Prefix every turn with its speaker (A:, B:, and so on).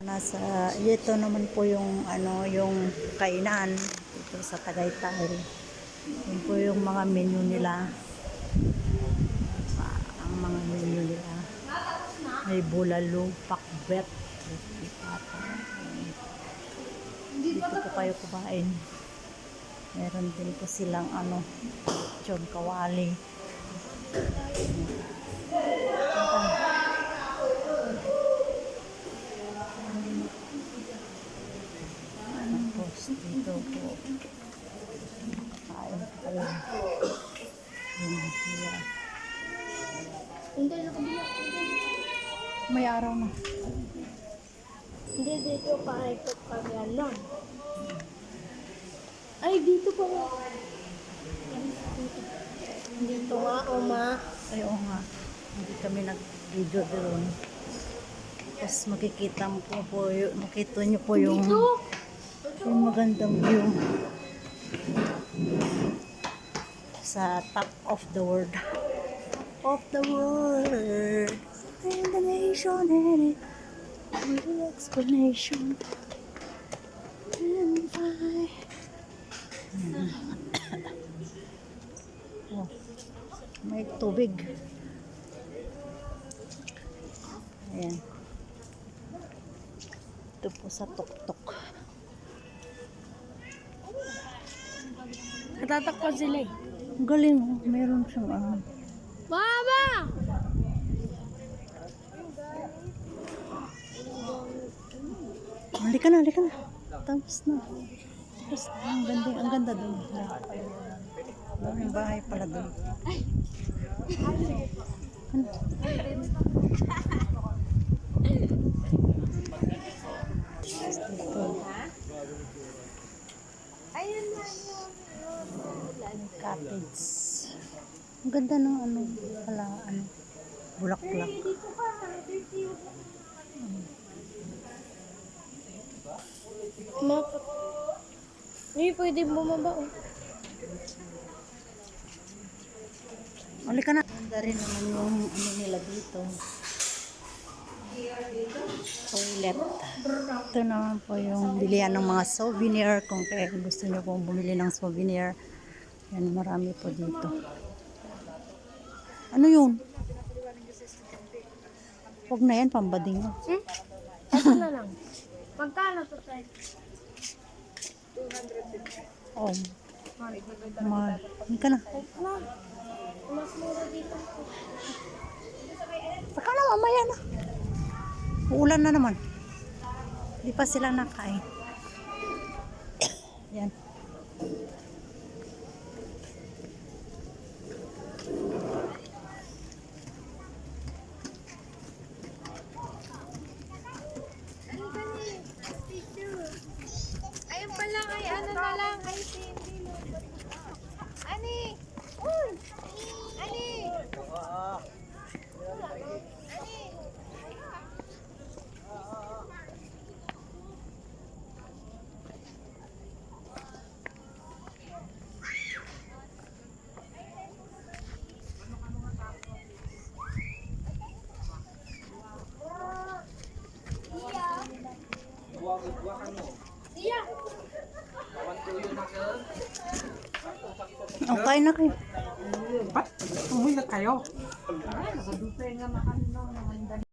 A: Ito naman po yung yung kainan dito sa Tagaytay. Yun po yung mga menu nila. Ang mga menu nila. May bulalo, pakbet. Dito po kayo kumain. Meron din po silang John Kawali. Tapos dito po kain kayo.
B: Hindi na kabila.
A: May araw na.
B: Hindi dito pa ito kami Ay, dito pa nga. Dito nga, Oma.
A: Ay, oo nga. Hindi kami nag-video doon. Tapos makikita mo po makita nyo po yung magandang view sa top of the world. Of the world. And the nation and it. With the explanation. And I. Oh, may tubig. Ayan. Ito po sa tuktok.
B: Natatakpan sila eh.
A: Ang galing, oh. Meron siyang
B: Mama!
A: Halika na, halika na. Tapos na. Tapos, ang ganda doon. May bahay pala doon. Ano?
B: Ayun na
A: Cottage. Ang ganda ng bulaklak.
B: Hindi pwede bumaba oh.
A: Halika na. Ganda rin naman yung nila dito. Toilet. Ito naman po yung bilihan ng mga souvenir. Kung kaya gusto nyo pong bumili ng souvenir. Yan, marami po dito. Ano yun? Huwag na yan, pambading.
B: Ito na lang. Magkano to tayo?
A: 200. Oh. Mahal. Hindi ka na.
B: Mas mura dito.
A: Saka na, mamaya na. Uulan na naman. Hindi pa sila nakain. Yan.
B: Ayun pala kay ano na lang kay Cindy. Ani! Uy! Ani! Iya.
A: Okay na kayo.
C: Ba't umuwi na kayo? Ay, nakadupay nga na kanina.